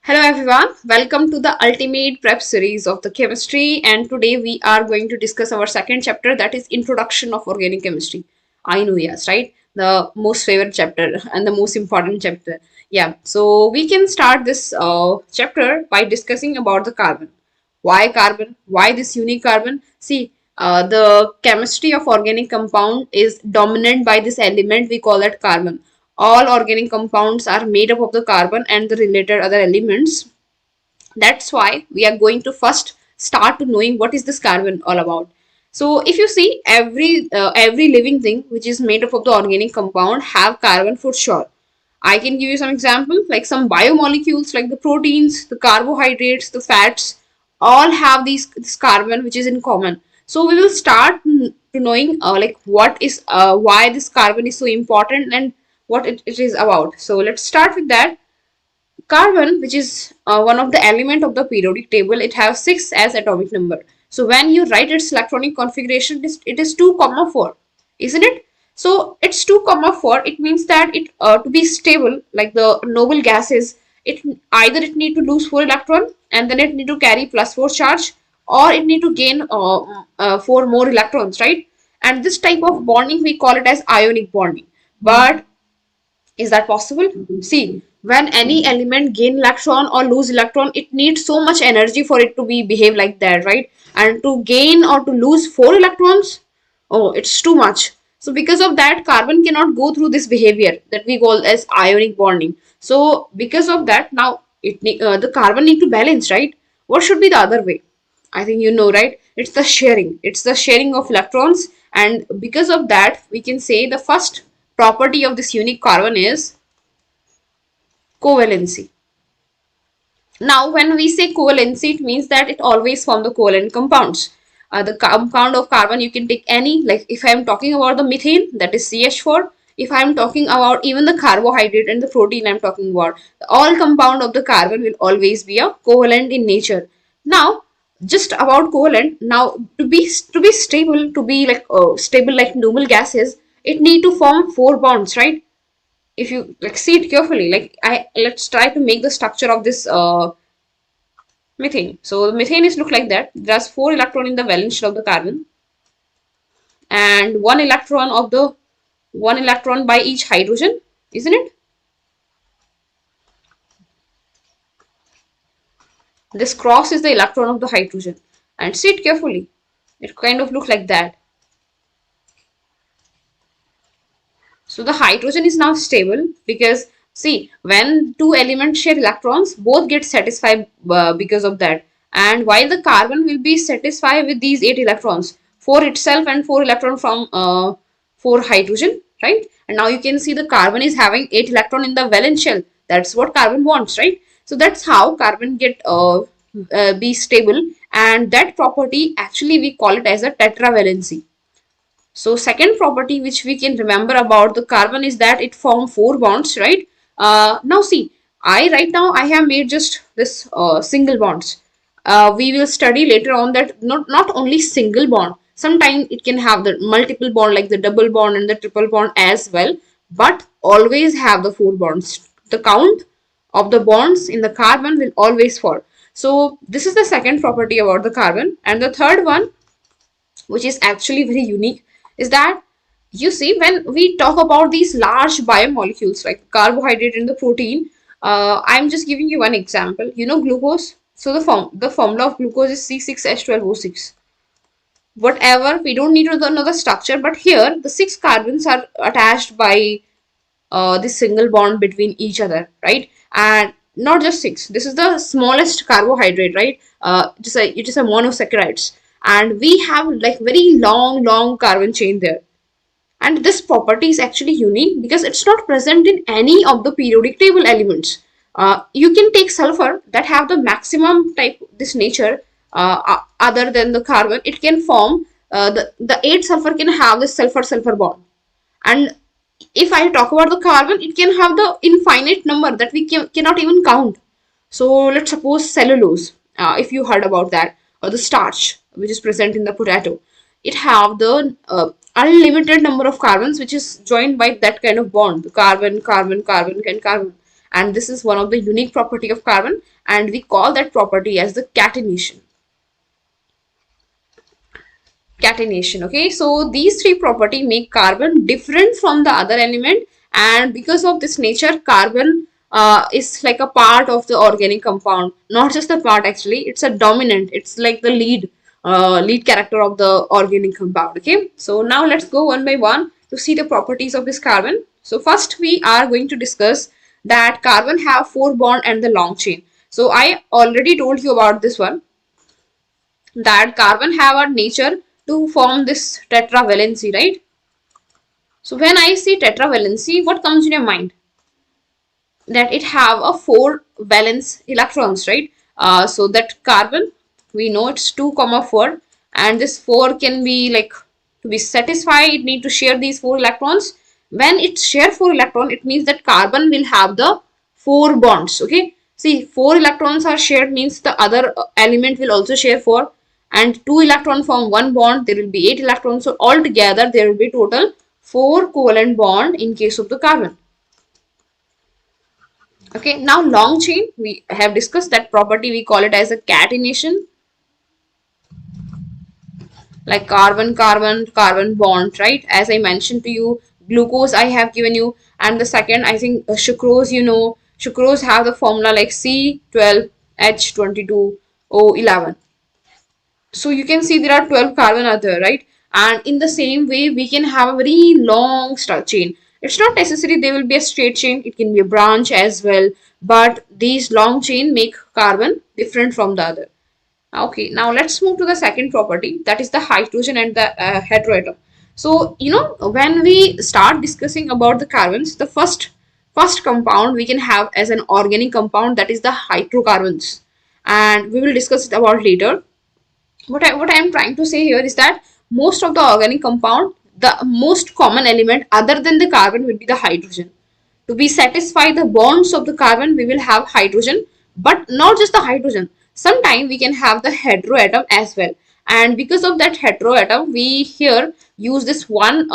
Hello everyone, welcome to the ultimate prep series of the chemistry, and today we are going to discuss our second chapter, that is introduction of organic chemistry. I know, yes, right? The most favorite chapter and the most important chapter. Yeah, so we can start this chapter by discussing about the carbon. Why carbon? Why this unique carbon? See, the chemistry of organic compound is dominant by this element we call it carbon. All organic compounds are made up of the carbon and the related other elements. That's why we are going to first start to knowing what is this carbon all about. So if you see, every living thing which is made up of the organic compound have carbon for sure. I can give you some example, like some biomolecules like the proteins, the carbohydrates, the fats, all have this carbon which is in common. So we will start to knowing like what is why this carbon is so important and what it is about. So let's start with that. Carbon, which is one of the element of the periodic table, it has 6 as atomic number. So when you write its electronic configuration, it is 2 comma 4, isn't it? So it's 2 comma 4. It means that it to be stable, like the noble gases, it either it need to lose 4 electron and then it need to carry plus 4 charge, or it need to gain 4 more electrons, right? And this type of bonding we call it as ionic bonding. But is that possible? See, when any element gain electron or lose electron, it needs so much energy for it to be behave like that, right? And to gain or to lose 4 electrons, oh, it's too much. So because of that, carbon cannot go through this behavior that we call as ionic bonding. So because of that, now the carbon need to balance, right? What should be the other way? I think you know, right? It's the sharing. It's the sharing of electrons, and because of that, we can say the first property of this unique carbon is covalency. Now, when we say covalency, it means that it always form the covalent compounds. The compound of carbon, you can take any, like if I am talking about the methane, that is CH4. If I am talking about even the carbohydrate and the protein I am talking about, all compound of the carbon will always be a covalent in nature. Now, just about covalent, now to be stable, to be like stable like noble gases, it need to form 4 bonds, right? If you like see it carefully, like I let's try to make the structure of this methane. So the methane is look like that. There's 4 electron in the valence shell of the carbon, and one electron by each hydrogen, isn't it? This cross is the electron of the hydrogen, and see it carefully. It kind of look like that. So the hydrogen is now stable because see, when two elements share electrons, both get satisfied because of that. And while the carbon will be satisfied with these 8 electrons, 4 itself and 4 electron from 4 hydrogen, right? And now you can see the carbon is having 8 electron in the valence shell. That's what carbon wants, right? So that's how carbon get be stable, and that property actually we call it as a tetravalency. So second property which we can remember about the carbon is that it form 4 bonds, right? Now see, I have made just this single bonds. We will study later on that not only single bond. Sometimes it can have the multiple bond like the double bond and the triple bond as well, but always have the 4 bonds. The count of the bonds in the carbon will always fall. So this is the second property about the carbon, and the third one, which is actually very unique, is that you see when we talk about these large biomolecules like carbohydrate and the protein, I'm just giving you one example. You know glucose. So the formula of glucose is C6H12O6. Whatever, we don't need to know the structure, but here the 6 carbons are attached by this single bond between each other, right? And not just 6. This is the smallest carbohydrate, right? It is a monosaccharides, and we have like very long carbon chain there. And this property is actually unique because it's not present in any of the periodic table elements. You can take sulfur that have the maximum type this nature other than the carbon. It can form the 8 sulfur can have this sulfur bond, and if I talk about the carbon, it can have the infinite number that we cannot even count. So let's suppose cellulose, if you heard about that, or the starch which is present in the potato, it have the unlimited number of carbons which is joined by that kind of bond, carbon, carbon, carbon, and carbon. and this is one of the unique property of carbon, and we call that property as the catenation. Catenation. Okay, so these three property make carbon different from the other element, and because of this nature, carbon is like a part of the organic compound, not just a part, actually it's a dominant, it's like the lead character of the organic compound. Okay, so now let's go one by one to see the properties of this carbon. So first we are going to discuss that carbon have 4 bond and the long chain. So I already told you about this one, that carbon have a nature to form this tetravalency, right? So when I see tetravalency, what comes in your mind? That it have a 4 valence electrons, right? So that carbon, we know it's 2 comma 4, and this 4 can be like, to be satisfied it need to share these 4 electrons. When it share 4 electron, it means that carbon will have the 4 bonds. Okay, see, 4 electrons are shared means the other element will also share 4, and 2 electron form 1 bond, there will be 8 electrons, so altogether there will be total 4 covalent bond in case of the carbon. Okay, now long chain, we have discussed that property, we call it as a catenation, like carbon, carbon, carbon bond, right? As I mentioned to you, glucose I have given you, and the second, I think sucrose, sucrose have the formula like C12H22O11. So you can see there are 12 carbon are there, right? And in the same way, we can have a very long chain. It's not necessary they will be a straight chain, it can be a branch as well, but these long chain make carbon different from the other. Okay, now let's move to the second property, that is the hydrogen and the heteroatom. So when we start discussing about the carbons, the first compound we can have as an organic compound, that is the hydrocarbons, and we will discuss it about later. What I am trying to say here is that most of the organic compound, the most common element other than the carbon will be the hydrogen. To be satisfy the bonds of the carbon, we will have hydrogen, but not just the hydrogen. Sometimes we can have the heteroatom as well. And because of that heteroatom, we here use this one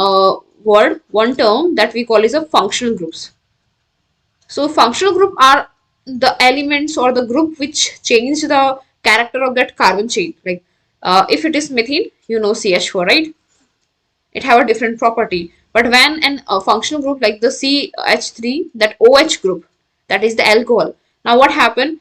word, one term that we call is a functional groups. So functional group are the elements or the group which change the character of that carbon chain. Like if it is methane, CH4, right? It have a different property. But when a functional group like the CH3, that OH group, that is the alcohol. Now what happened?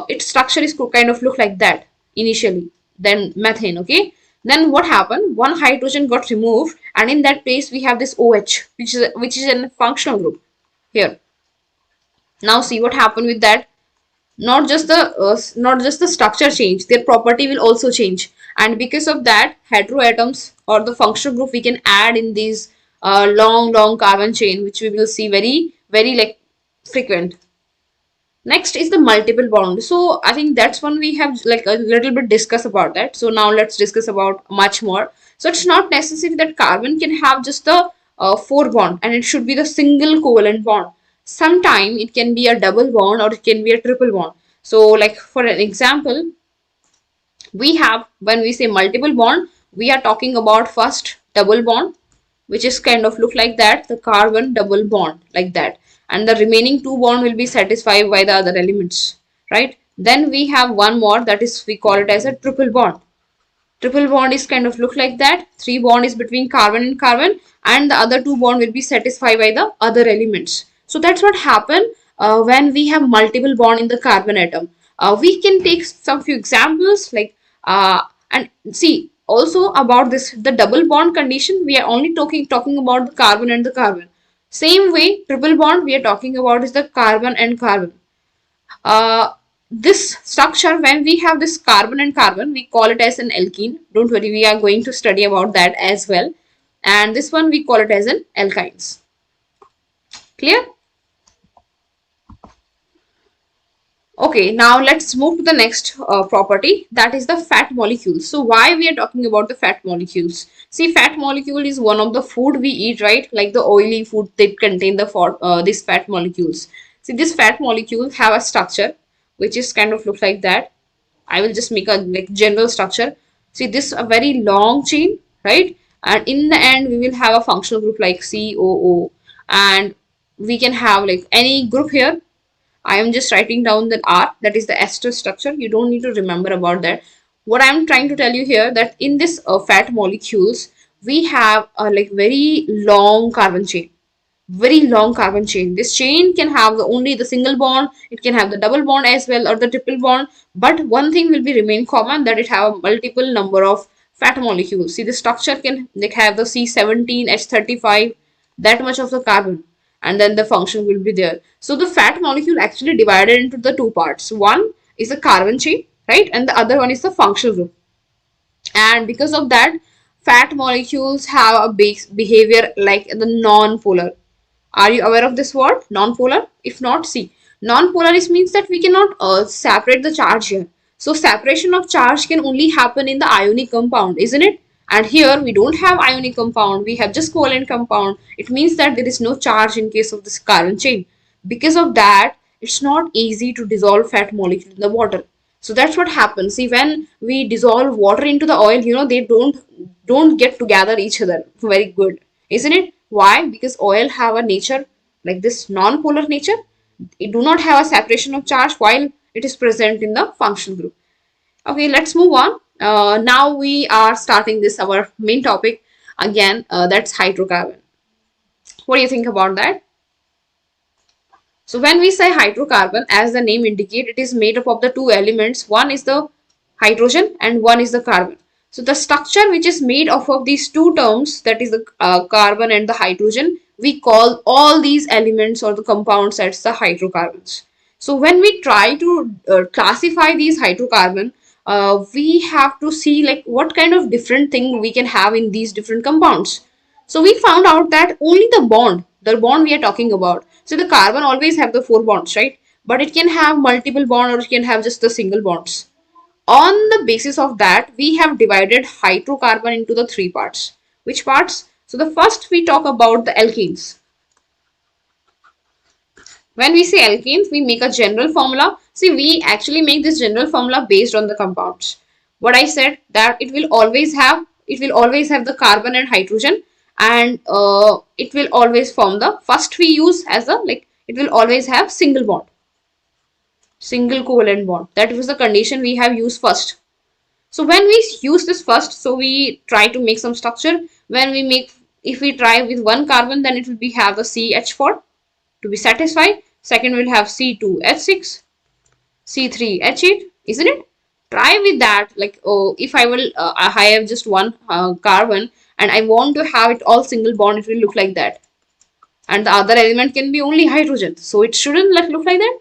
Its structure is kind of look like that initially. Then methane, okay. Then what happened? One hydrogen got removed, and in that place we have this OH, which is a functional group here. Now see what happened with that. Not just the structure change, their property will also change, and because of that, heteroatoms or the functional group we can add in these long carbon chain, which we will see very very like frequent. Next is the multiple bond. So I think that's one we have like a little bit discuss about that. So now let's discuss about much more. So it's not necessary that carbon can have just the 4 bond, and it should be the single covalent bond. Sometime it can be a double bond or it can be a triple bond. So like for an example, we have, when we say multiple bond, we are talking about first double bond, which is kind of look like that, the carbon double bond like that, and the remaining 2 bond will be satisfied by the other elements, right? Then we have one more, that is we call it as a triple bond. Triple bond is kind of look like that, 3 bond is between carbon and carbon, and the other 2 bond will be satisfied by the other elements. So that's what happen when we have multiple bond in the carbon atom. We can take some few examples like and see also about this, the double bond condition we are only talking about the carbon and the carbon. Same way triple bond we are talking about is the carbon and carbon. This structure, when we have this carbon and carbon, we call it as an alkene. Don't worry, we are going to study about that as well. And this one we call it as an alkynes. Clear? Okay, now let's move to the next property, that is the fat molecules. So why we are talking about the fat molecules? See, fat molecule is one of the food we eat, right? Like the oily food, they contain the these fat molecules. See, this fat molecule have a structure which is kind of look like that. I will just make a like general structure. See, this a very long chain, right? And in the end, we will have a functional group like COO, and we can have like any group here. I am just writing down the R, that is the ester structure. You don't need to remember about that. What I'm trying to tell you here, that in this fat molecules, we have a like very long carbon chain, very long carbon chain. This chain can have only the single bond, it can have the double bond as well, or the triple bond, but one thing will be remain common, that it have a multiple number of fat molecules. See, the structure can like have the C17 H35, that much of the carbon, and then the function will be there. So the fat molecule actually divided into the two parts. One is the carbon chain, right, and the other one is the functional group. And because of that, fat molecules have a behavior like the non-polar. Are you aware of this word, non-polar? If not, see, non-polar is means that we cannot separate the charge here. So separation of charge can only happen in the ionic compound, isn't it? And here we don't have ionic compound, we have just covalent compound. It means that there is no charge in case of this carbon chain. Because of that, it's not easy to dissolve fat molecule in the water. So that's what happens. See, when we dissolve water into the oil, they don't get together each other very good, isn't it? Why? Because oil have a nature like this non-polar nature. It do not have a separation of charge while it is present in the functional group. Okay, let's move on. Now we are starting this our main topic again. That's hydrocarbon. What do you think about that? So when we say hydrocarbon, as the name indicates, it is made up of the two elements. One is the hydrogen and one is the carbon. So the structure which is made up of these two terms, that is the carbon and the hydrogen, we call all these elements or the compounds as the hydrocarbons. So when we try to classify these hydrocarbon, we have to see like what kind of different thing we can have in these different compounds. So we found out that only the bond we are talking about. So the carbon always have the four bonds, right? But it can have multiple bond or it can have just the single bonds. On the basis of that, we have divided hydrocarbon into the three parts. Which parts? So the first we talk about the alkenes. When we say alkenes, we make a general formula. See, we actually make this general formula based on the compounds. What I said, that it will always have the carbon and hydrogen, and it will always form the first we use as a like it will always have single bond, single covalent bond. That was the condition we have used first. So when we use this first, so we try to make some structure. When we make, if we try with one carbon, then it will be have the CH4 to be satisfied. Second will have C2H6, C3H8, isn't it? Try with that. Like, oh, if I have just one carbon and I want to have it all single bond, it will look like that. And the other element can be only hydrogen. So it shouldn't look like that.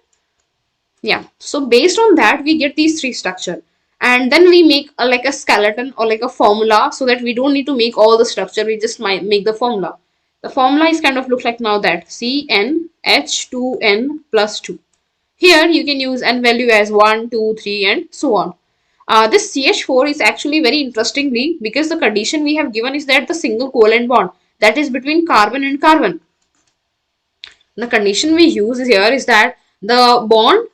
Yeah. So based on that, we get these three structure. And then we make like a skeleton or like a formula, so that we don't need to make all the structure. We just might make the formula. The formula is kind of look like now that CnH2n plus 2. Here you can use n value as 1, 2, 3 and so on. This CH4 is actually very interestingly, because the condition we have given is that the single covalent bond, that is between carbon and carbon. The condition we use here is that the bond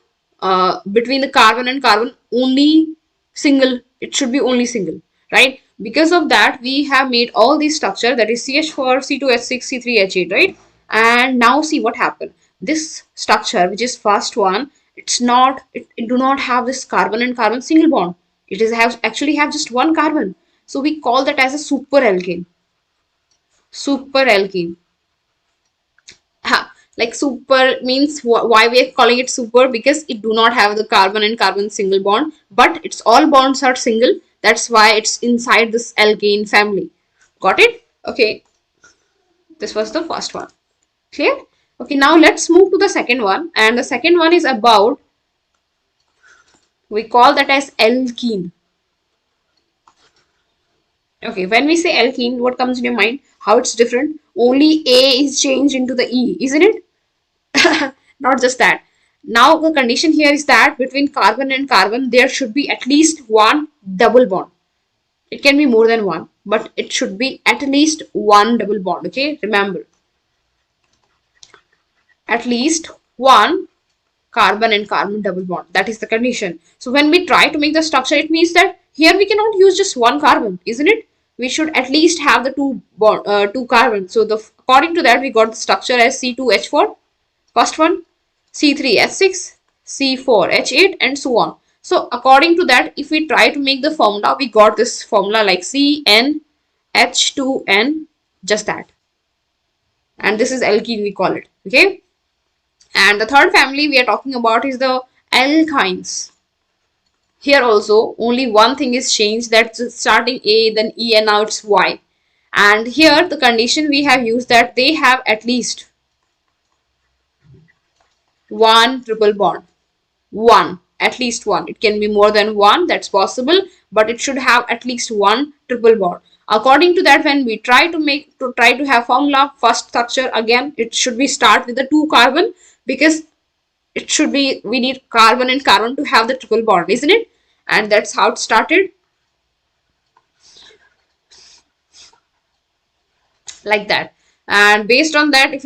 between the carbon and carbon only single, it should be only single, right? Because of that, we have made all these structure, that is CH4, C2H6, C3H8, right? And now see what happened. This structure, which is first one, it do not have this carbon and carbon single bond. It is actually have just one carbon. So we call that as a super alkane. Super alkene. Like super means why we are calling it super, because it do not have the carbon and carbon single bond, but its all bonds are single. That's why it's inside this alkane family. Got it? Okay. This was the first one. Clear? Okay, now let's move to the second one. And the second one is about, we call that as alkene. Okay, when we say alkene, what comes in your mind? How it's different? Only A is changed into the E, isn't it? Not just that. Now the condition here is that between carbon and carbon, there should be at least one double bond. It can be more than one, but it should be at least one double bond. Okay, remember. At least one carbon and carbon double bond. That is the condition. So when we try to make the structure, it means that here we cannot use just one carbon, isn't it? We should at least have the two carbons. So according to that, we got the structure as C2H4, first one. C3H6, C4H8, and so on. So according to that, if we try to make the formula, we got this formula like CnH2n, just that. And this is alkene, we call it. Okay. And the third family we are talking about is the alkynes. Here also only one thing is changed, that's starting A, then E, and now it's Y. And here the condition we have used that they have at least one triple bond. One, at least one. It can be more than one, that's possible, but it should have at least one triple bond. According to that, when we try to have formula, first structure, again it should be start with the 2 carbon, because it should be, we need carbon and carbon to have the triple bond, isn't it? And that's how it started, like that. And based on that, if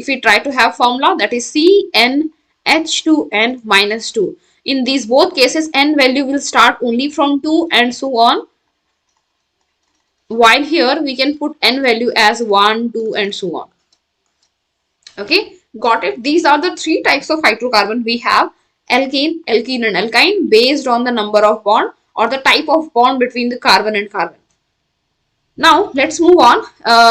we try to have formula, that is CnH2n minus 2. In these both cases, n value will start only from 2 and so on, while here we can put n value as 1, 2, and so on. Okay, got it? These are the 3 types of hydrocarbon we have: alkane, alkene, and alkyne, based on the number of bond or the type of bond between the carbon and carbon. Now let's move on.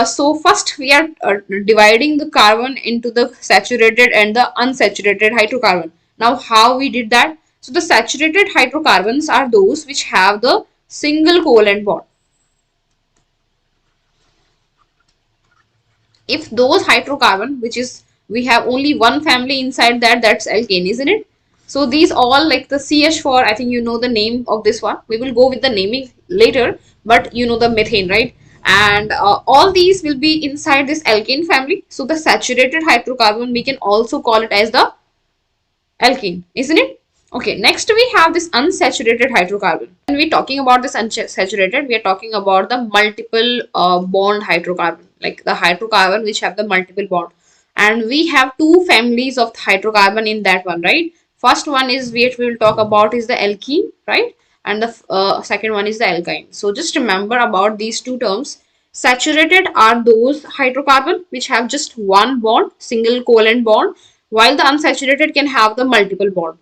So first we are dividing the carbon into the saturated and the unsaturated hydrocarbon. Now how we did that? So the saturated hydrocarbons are those which have the single covalent bond. If those hydrocarbon, which is, we have only one family inside that, that's alkane, isn't it? So these all, like the CH4, I think you know the name of this one. We will go with the naming later, but you know the methane, right? And all these will be inside this alkane family. So the saturated hydrocarbon, we can also call it as the alkene, isn't it? Okay, next we have this unsaturated hydrocarbon. When we're talking about this unsaturated, we are talking about the multiple bond hydrocarbon, like the hydrocarbon which have the multiple bond. And we have 2 families of hydrocarbon in that one, right? First one is, which we will talk about, is the alkene, right? And the second one is the alkyne. So just remember about these 2 terms. Saturated are those hydrocarbon which have just one bond, single covalent bond, while the unsaturated can have the multiple bond,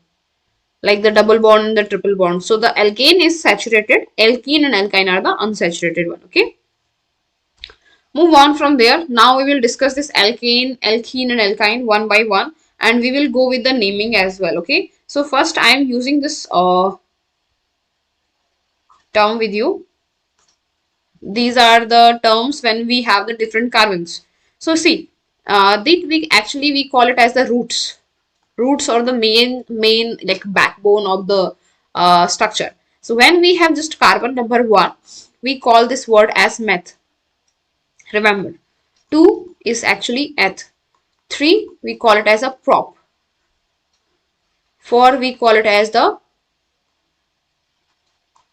like the double bond and the triple bond. So the alkane is saturated, alkene and alkyne are the unsaturated one. Okay, move on from there. Now we will discuss this alkane, alkene, and alkyne one by one, and we will go with the naming as well. Okay, so first I am using this term with you. These are the terms when we have the different carbons. So see, we call it as the roots or the main like backbone of the structure. So when we have just carbon number 1, we call this word as meth. Remember, 2 is actually eth. 3 we call it as a prop. 4 we call it as the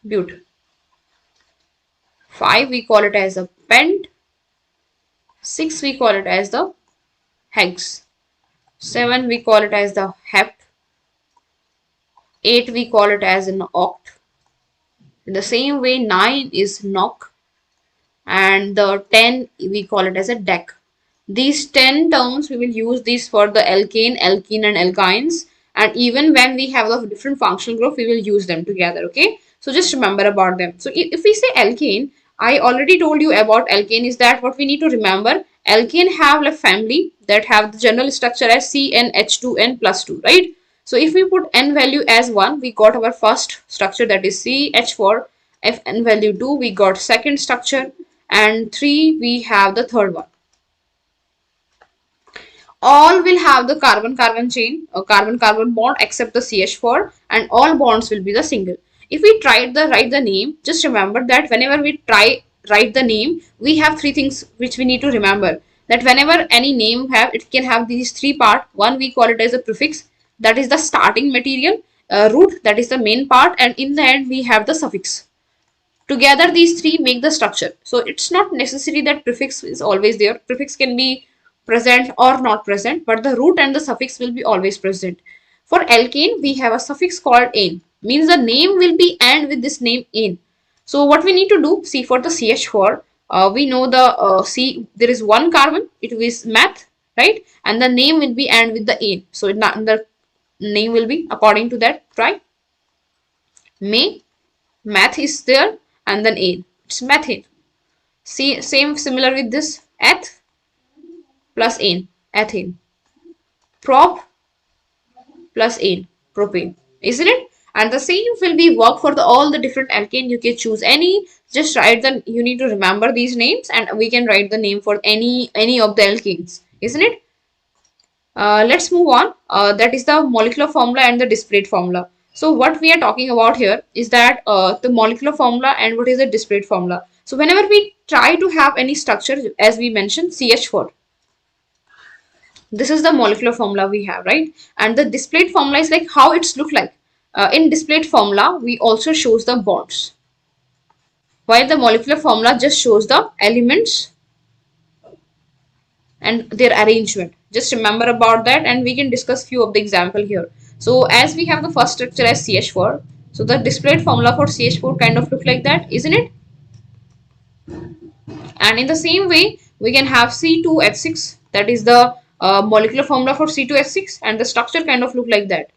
but. 5 we call it as a pent. 6 we call it as the hex. 7 we call it as the hept. 8 we call it as an oct. In the same way, 9 is noc, and the 10 we call it as a dec. These 10 terms we will use these for the alkane, alkene, and alkynes, and even when we have the different functional group, we will use them together. Okay, so just remember about them. So if we say alkane, I already told you about alkane, is that what we need to remember. Alkane have a family that have the general structure as CnH2n plus 2, right? So if we put n value as 1, we got our first structure, that is CH4. If n value 2, we got second structure, and 3 we have the third one. All will have the carbon-carbon chain or carbon-carbon bond except the CH4, and all bonds will be the single. If we try to write the name, just remember that whenever we write the name, we have 3 things which we need to remember. That whenever any name it can have these 3 parts. One, we call it as a prefix, that is the starting material. Root, that is the main part, and in the end we have the suffix. Together these 3 make the structure. So it's not necessary that prefix is always there. Prefix can be present or not present, but the root and the suffix will be always present. For alkane, we have a suffix called "ane", means the name will be "and" with this name "ane". So what we need to do, see, for the CH4, we know the there is one carbon, it is meth, right? And the name will be "and" with the "ane". So in the name will be according to that. Try. May, math is there, and then A. It's methane. See, same similar with this. Eth plus ane, ethane. Prop plus ane, propane. Isn't it? And the same will be work for all the different alkane. You can choose any. Just write the. You need to remember these names, and we can write the name for any of the alkanes. Isn't it? Let's move on. That is the molecular formula and the displayed formula. So what we are talking about here is that the molecular formula and what is the displayed formula. So whenever we try to have any structure, as we mentioned, CH4. This is the molecular formula we have, right? And the displayed formula is like how it's look like. In displayed formula, we also shows the bonds. While the molecular formula just shows the elements and their arrangement. Just remember about that, and we can discuss few of the example here. So as we have the first structure as CH4, so the displayed formula for CH4 kind of look like that, isn't it? And in the same way, we can have C2H6, that is the molecular formula for C2H6, and the structure kind of look like that.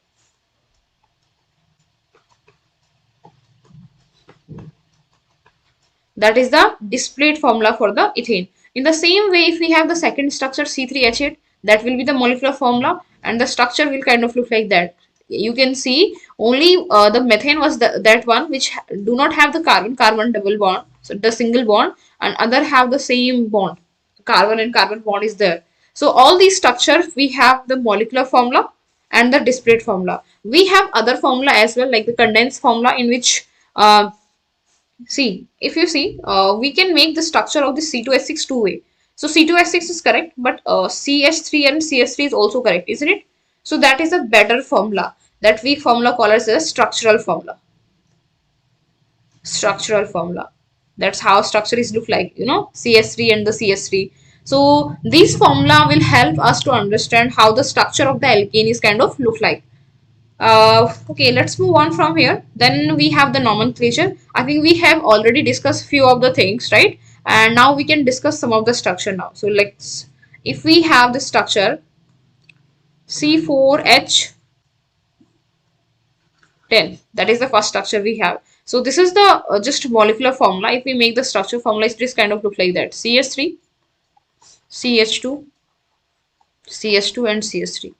That is the displayed formula for the ethane. In the same way, if we have the second structure C3H8, that will be the molecular formula, and the structure will kind of look like that. You can see only the methane was that one which do not have the carbon double bond, so the single bond, and other have the same bond, carbon and carbon bond is there. So all these structures we have the molecular formula and the displayed formula. We have other formula as well, like the condensed formula, in which see, if you see, we can make the structure of the C2H6 two-way. So C2H6 is correct, but CH3 and CH3 is also correct, isn't it? So that is a better formula. That we formula call as a structural formula. Structural formula. That's how structure is look like, CH3 and the CH3. So this formula will help us to understand how the structure of the alkane is kind of look like. Okay, let's move on from here. Then we have the nomenclature. I think we have already discussed few of the things, right? And now we can discuss some of the structure now. So let's, if we have the structure C4H10, that is the first structure we have. So this is the just molecular formula. If we make the structure formula, it just kind of look like that: CH3, CH2, CH2, and CH3.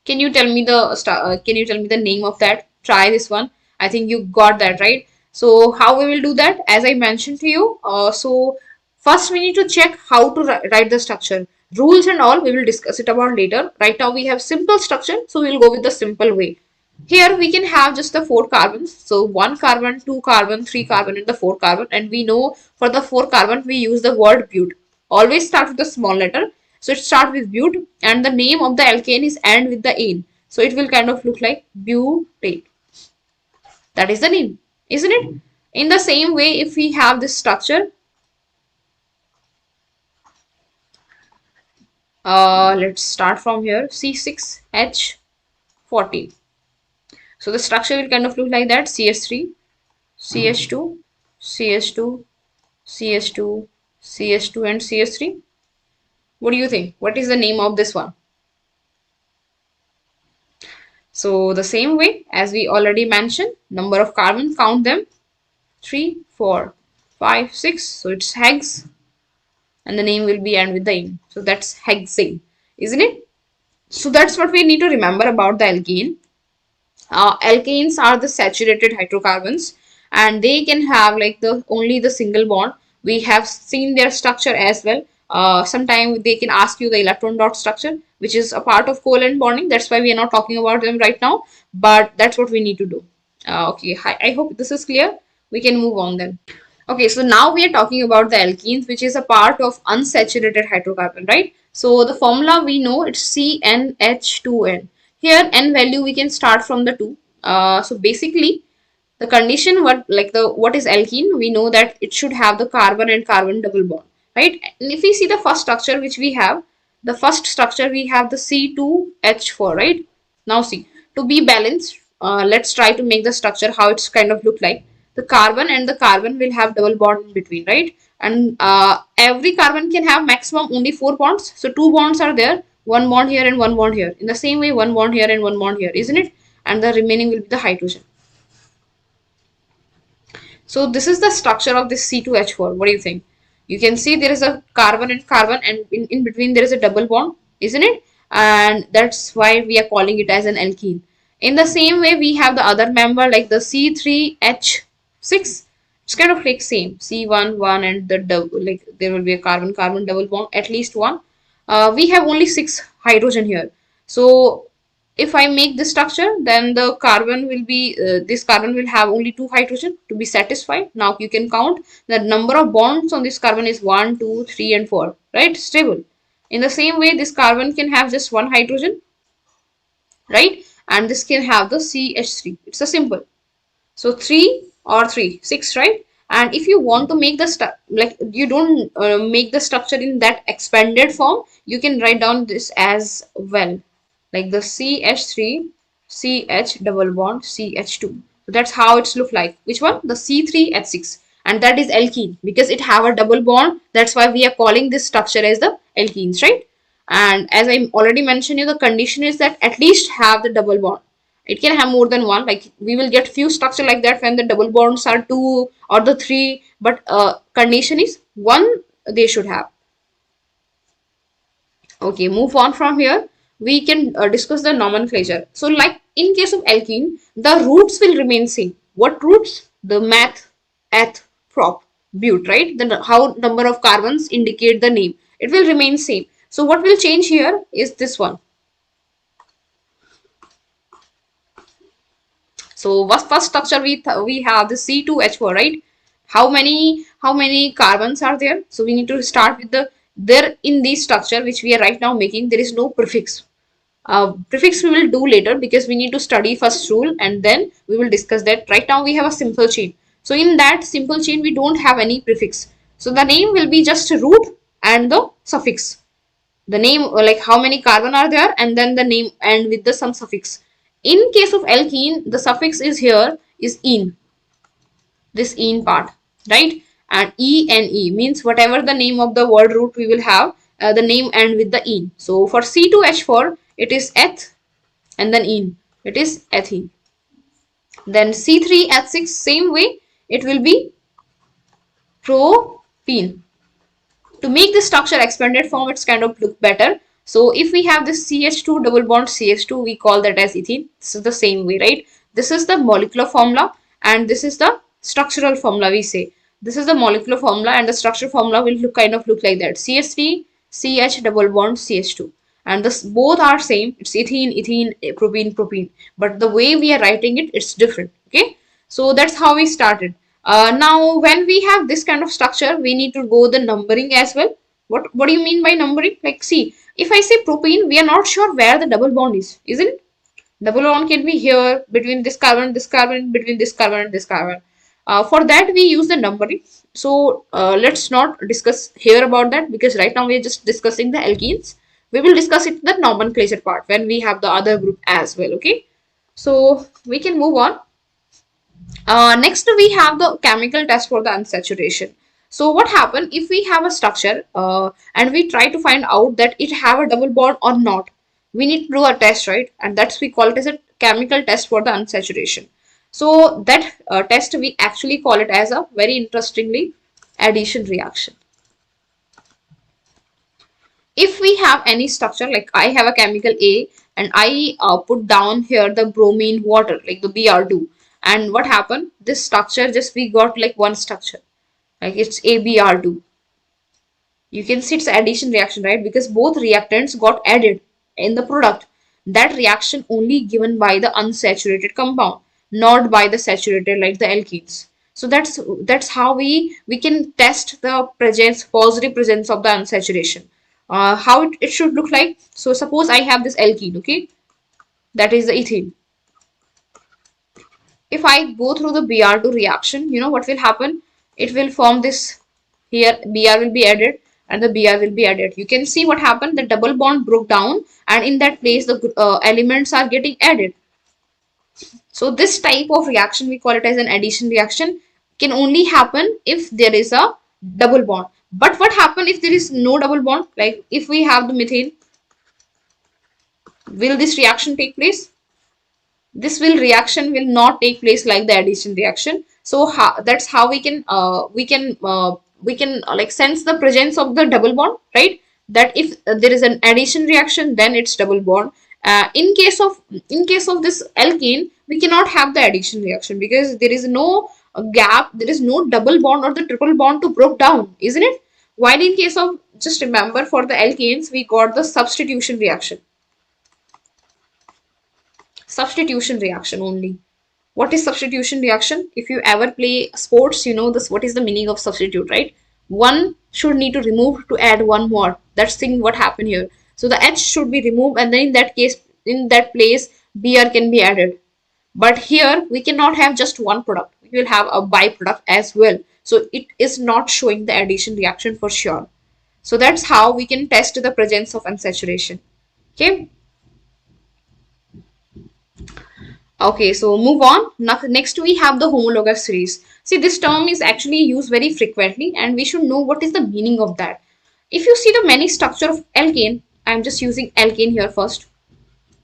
Can you tell me the name of that? Try this one. I think you got that right. So how we will do that? As I mentioned to you. So first we need to check how to write the structure. Rules and all we will discuss it about later. Right now we have simple structure, so we will go with the simple way. Here we can have just the 4 carbons. So 1 carbon, 2 carbon, 3 carbon, and the 4 carbon. And we know for the 4 carbon we use the word but. Always start with the small letter. So it starts with but, and the name of the alkane is end with the ane. So it will kind of look like butane. That is the name, isn't it? In the same way, if we have this structure, let's start from here, C6H14. So the structure will kind of look like that: CH3, CH2, CH2, CH2, CH2, and CH3. What do you think? What is the name of this one? So the same way as we already mentioned, number of carbons, count them: 3, 4, 5, 6. So it's hex, and the name will be end with the ane. So that's hexane, isn't it? So that's what we need to remember about the alkene. Alkanes are the saturated hydrocarbons, and they can have like the only the single bond. We have seen their structure as well. Sometimes they can ask you the electron dot structure, which is a part of covalent bonding. That's why we are not talking about them right now, but that's what we need to do. Okay, I hope this is clear. We can move on then. Okay, so now we are talking about the alkenes, which is a part of unsaturated hydrocarbon, right? So the formula we know, it's CnH2n. Here n value we can start from the 2. So basically the condition what is alkene, we know that it should have the carbon and carbon double bond, right? And if we see the first structure which we have, the first structure we have the C2H4, right? Now see, to be balanced, let's try to make the structure how it's kind of look like. The carbon and the carbon will have double bond in between, right? And every carbon can have maximum only 4 bonds. So 2 bonds are there. one bond here and one bond here. In the same way, one bond here and one bond here, isn't it? And the remaining will be the hydrogen. So this is the structure of this C2H4. What do you think? You can see there is a carbon and in between there is a double bond, isn't it? And that's why we are calling it as an alkene. In the same way, we have the other member like the C3H6. It's kind of like same C1 1 and the double, like there will be a carbon carbon double bond, at least one. We have only 6 hydrogen here. So if I make this structure, then the carbon will be this carbon will have only 2 hydrogen to be satisfied. Now you can count the number of bonds on this carbon is 1 2 3 and 4, right? Stable. In the same way, this carbon can have just 1 hydrogen, right? And this can have the CH3. It's a simple. So 3 or 3 6, right? And if you want to make the like you don't make the structure in that expanded form, you can write down this as well, like the CH3 CH double bond CH2. So that's how it's look like. Which one? The C3H6, and that is alkene because it have a double bond. That's why we are calling this structure as the alkenes, right? And as I already mentioned you, the condition is that at least have the double bond. It can have more than one, like we will get few structure like that when the double bonds are 2 or the 3, but condition is 1 they should have. Okay, move on from here. We can discuss the nomenclature. So like in case of alkene, the roots will remain same. What roots? The meth, eth, prop, but, right? The how number of carbons indicate the name. It will remain same. So what will change here is this one. So first structure we have the C2H4, right? How many carbons are there? So we need to start with the there in this structure which we are right now making. There is no prefix. Prefix we will do later because we need to study first rule and then we will discuss that. Right now we have a simple chain. So in that simple chain we don't have any prefix. So the name will be just root and the suffix. The name like how many carbon are there and then the name and with the some suffix. In case of alkene, the suffix is here is "-ene", this "-ene" part, right? And "ene" means whatever the name of the word root we will have, the name end with the "-ene". So for C2H4, it is eth and then "-ene". It is ethene. Then C3H6, same way, it will be propene. To make this structure expanded form, it's kind of look better. So if we have this CH2 double bond CH2, we call that as ethene. This is the same way, right? This is the molecular formula and this is the structural formula we say. This is the molecular formula and the structural formula will kind of look like that. CH3, CH double bond CH2. And this both are same. It's ethene, ethene, propene, propene. But the way we are writing it, it's different. Okay. So that's how we started. Now, when we have this kind of structure, we need to go the numbering as well. What do you mean by numbering? Like, see, if I say propene, we are not sure where the double bond is, isn't it? Double bond can be here between this carbon, between this carbon and this carbon. For that, we use the numbering. So let's not discuss here about that because right now we are just discussing the alkenes. We will discuss it in the nomenclature part when we have the other group as well. Okay, so we can move on. Next, we have the chemical test for the unsaturation. So what happen if we have a structure and we try to find out that it have a double bond or not? We need to do a test, right? And that's we call it as a chemical test for the unsaturation. So that test we actually call it as a very interestingly addition reaction. If we have any structure like I have a chemical A and I put down here the bromine water like the Br2, and what happened, this structure just we got like one structure like it's ABr2. You can see it's addition reaction, right? Because both reactants got added in the product. That reaction only given by the unsaturated compound, not by the saturated like the alkenes. So that's how we can test the presence, positive presence of the unsaturation. How it should look like. So suppose I have this alkene, okay, that is the ethene. If I go through the Br2 reaction, you know what will happen? It will form this here, Br will be added and the Br will be added. You can see what happened, the double bond broke down and in that place the elements are getting added. So this type of reaction, we call it as an addition reaction, can only happen if there is a double bond. But what happens if there is no double bond? Like if we have the methane, Will this reaction take place? This will reaction will not take place like the addition reaction. So that's how we can like sense the presence of the double bond, right? That if there is an addition reaction, then it's double bond. In case of this alkane, we cannot have the addition reaction because there is no gap, there is no double bond or the triple bond to break down, isn't it? While in case of, just remember, for the alkanes we got the substitution reaction. Substitution reaction only. What is substitution reaction? If you ever play sports, you know this, what is the meaning of substitute, right? One should need to remove to add one more. That's thing what happened here. So the H should be removed, and then in that case, in that place, Br can be added. But here we cannot have just one product. We will have a byproduct as well. So it is not showing the addition reaction for sure. So that's how we can test the presence of unsaturation. Okay. Okay, so move on. Next we have the homologous series. See, this term is actually used very frequently and we should know what is the meaning of that. If you see the many structure of alkane, I'm just using alkane here first.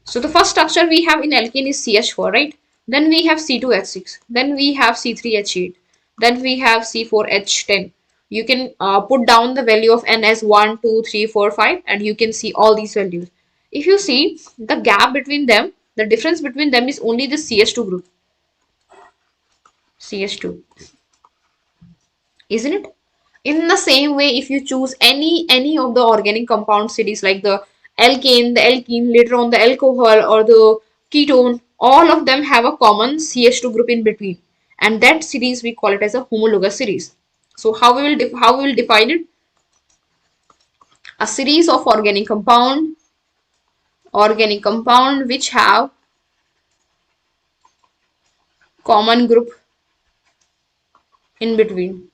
So the first structure we have in alkane is CH4, right? Then we have C2H6. Then we have C3H8. Then we have C4H10. You can put down the value of N as 1, 2, 3, 4, 5 and you can see all these values. If you see the gap between them, the difference between them is only the CH2 group. CH2. Isn't it? In the same way, if you choose any of the organic compound series like the alkane, later on the alcohol or the ketone, all of them have a common CH2 group in between, and that series we call it as a homologous series. So how we will define it? A series of organic compound which have common group in between.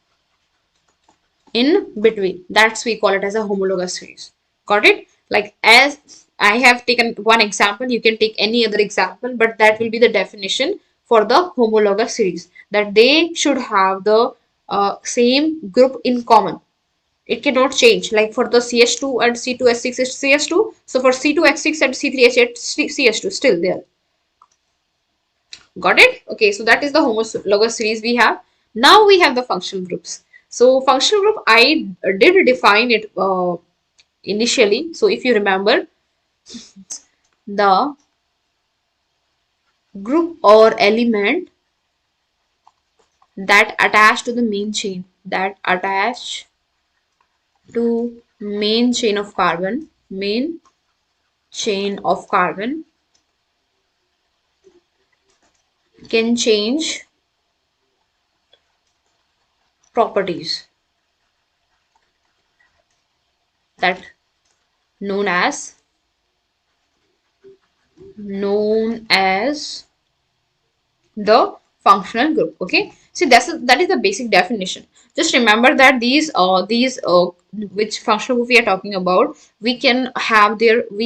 That's we call it as a homologous series. Got it? Like, as I have taken one example, you can take any other example, but that will be the definition for the homologous series, that they should have the same group in common. It cannot change. Like for the CH2 and C2H6 is CH2, so for C2H6 and C3H8 CH2 still there. Got it? Okay, so that is the homologous series we have. Now we have the functional groups. So functional group, I did define it initially. So if you remember, the group or element that attach to the main chain, that attach to main chain of carbon, can change properties, that known as the functional group. Okay, see, that is the basic definition. Just remember that these which functional group we are talking about, we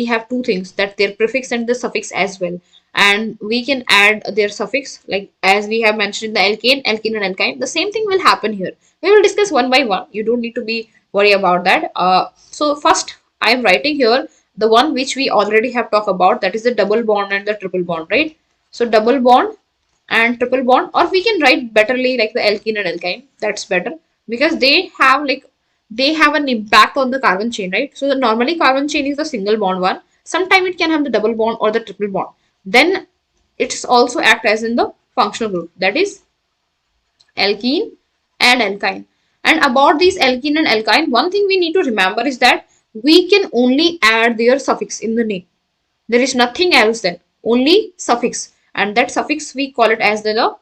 have two things, that their prefix and the suffix as well, and we can add their suffix, like as we have mentioned in the alkane and alkyne. The same thing will happen here. We will discuss one by one. You don't need to be worry about that. So first I am writing here the one which we already have talked about, that is the double bond and the triple bond, right? So double bond and triple bond, or we can write betterly like the alkene and alkyne. That's better because they have an impact on the carbon chain, right? So the normally carbon chain is the single bond one. Sometimes it can have the double bond or the triple bond. Then it's also act as in the functional group, that is alkene and alkyne. And about these alkene and alkyne, one thing we need to remember is that we can only add their suffix in the name. There is nothing else then, only suffix, and that suffix we call it as the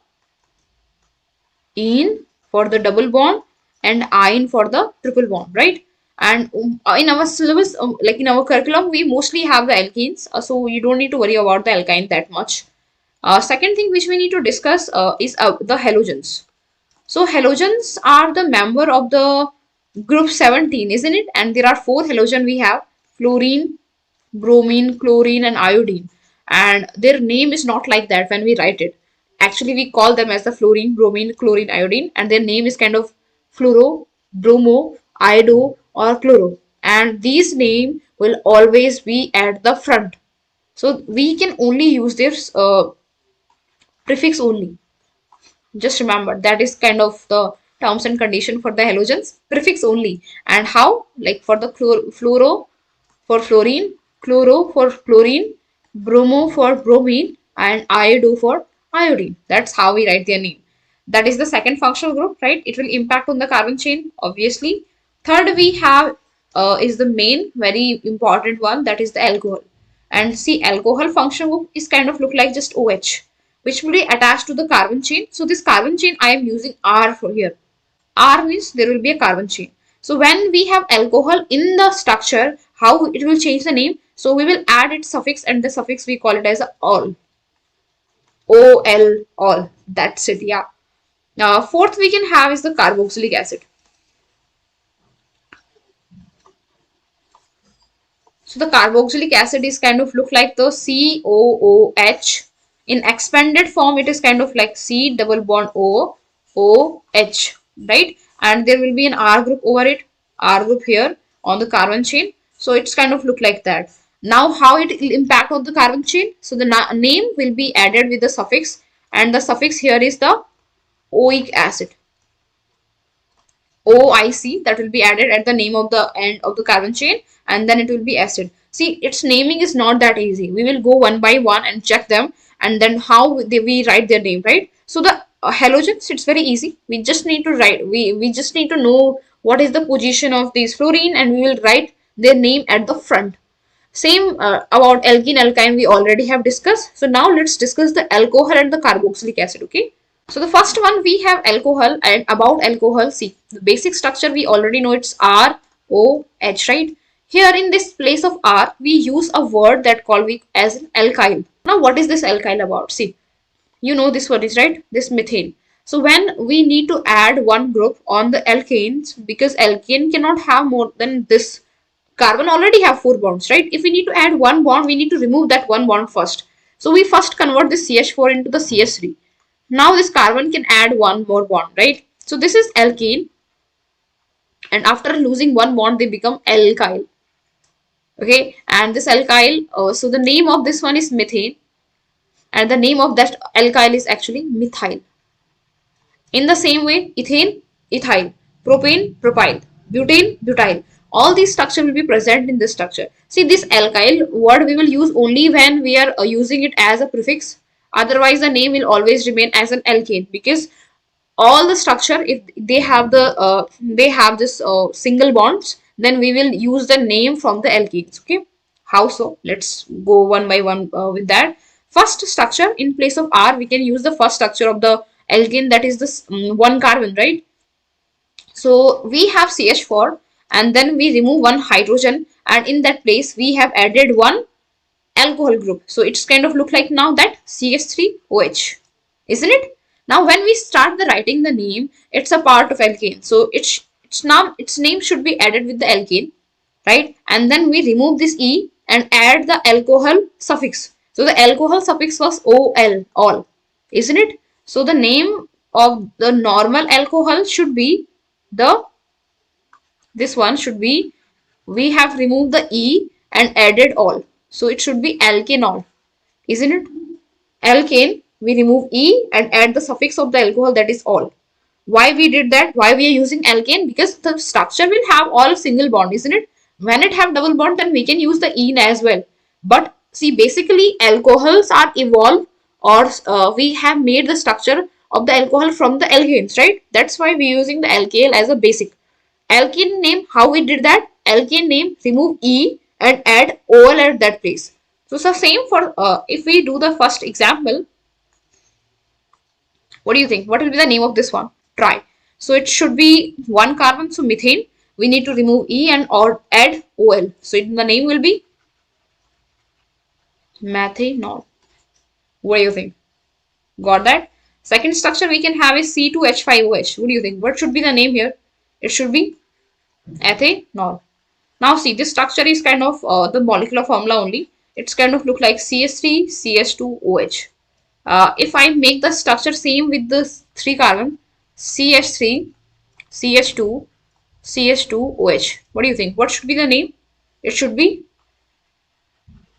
"-ine" for the double bond and "-ine" for the triple bond, right? And in our syllabus, like in our curriculum, we mostly have the alkenes, so you don't need to worry about the alkyne that much. Second thing which we need to discuss is the halogens. So halogens are the member of the group 17, isn't it? And there are four halogen we have: fluorine, bromine, chlorine, and iodine. And their name is not like that when we write it. Actually, we call them as the fluorine, bromine, chlorine, iodine, and their name is kind of fluoro, bromo, iodo, or chloro. And these name will always be at the front. So we can only use their prefix only. Just remember that is kind of the terms and condition for the halogens, prefix only. And how? Like for the fluoro for fluorine, chloro for chlorine, bromo for bromine, and iodo for iodine. That's how we write their name. That is the second functional group, right? It will impact on the carbon chain, obviously. Third, we have is the main very important one, that is the alcohol. And see, alcohol functional group is kind of look like just OH, which will be attached to the carbon chain. So this carbon chain I am using R for here. R means there will be a carbon chain. So when we have alcohol in the structure, how it will change the name? So we will add its suffix, and the suffix we call it as a ol. OL, all. That's it, yeah. Now, fourth we can have is the carboxylic acid. So the carboxylic acid is kind of look like the COOH. In expanded form, it is kind of like C double bond OH, right? And there will be an R group over it, R group here on the carbon chain. So it's kind of look like that. Now, how it will impact on the carbon chain? So the name will be added with the suffix, and the suffix here is the oic acid. OIC, that will be added at the name of the end of the carbon chain, and then it will be acid. See, its naming is not that easy. We will go one by one and check them, and then how we write their name, right? So the halogens, it's very easy. We just need to write. We just need to know what is the position of these fluorine, and we will write their name at the front. Same about alkene alkyne we already have discussed. So now let's discuss the alcohol and the carboxylic acid. Okay. So the first one we have alcohol, and about alcohol, see the basic structure we already know, it's ROH, right? Here in this place of R we use a word that called we as alkyl. Now what is this alkyl about? See, you know this word is right, this methane. So when we need to add one group on the alkanes, because alkane cannot have more than this, carbon already have 4 bonds, right? If we need to add one bond, we need to remove that one bond first. So we first convert this CH4 into the CH3. Now this carbon can add one more bond, right? So this is alkane, and after losing one bond they become alkyl. Okay, and this alkyl, so the name of this one is methane, and the name of that alkyl is actually methyl. In the same way, ethane, ethyl, propane, propyl, butane, butyl. All these structure will be present in this structure. See, this alkyl word we will use only when we are using it as a prefix. Otherwise, the name will always remain as an alkane, because all the structure, if they have this single bonds, then we will use the name from the alkenes. Okay, how so? Let's go one by one with that. First structure, in place of R we can use the first structure of the alkane, that is this one carbon, right? So we have CH4, and then we remove one hydrogen, and in that place we have added one alcohol group. So it's kind of look like now that CH3OH, isn't it? Now when we start the writing the name, it's a part of alkane. So it's now its name should be added with the alkane, right? And then we remove this E and add the alcohol suffix. So the alcohol suffix was OL, all, isn't it? So the name of the normal alcohol should be the, this one should be, we have removed the E and added all. So it should be alkanol, isn't it? Alkane, we remove E and add the suffix of the alcohol, that is all. Why we did that? Why we are using alkane? Because the structure will have all single bond, isn't it? When it have double bond, then we can use the ene as well. But see, basically alcohols are evolved, or we have made the structure of the alcohol from the alkanes, right? That's why we are using the alkyl as a basic. Alkene name, how we did that? Alkane name, remove E and add OL at that place. So same for if we do the first example. What do you think? What will be the name of this one? Try. So it should be one carbon, so methane. We need to remove E and or add OL. So the name will be methanol. What do you think? Got that? Second structure we can have is C2H5OH. What do you think? What should be the name here? It should be ethanol. Now see, this structure is kind of the molecular formula only. It's kind of look like CH3, CH2OH. If I make the structure same with the 3 carbon, CH3, CH2, CH2OH. What do you think? What should be the name? It should be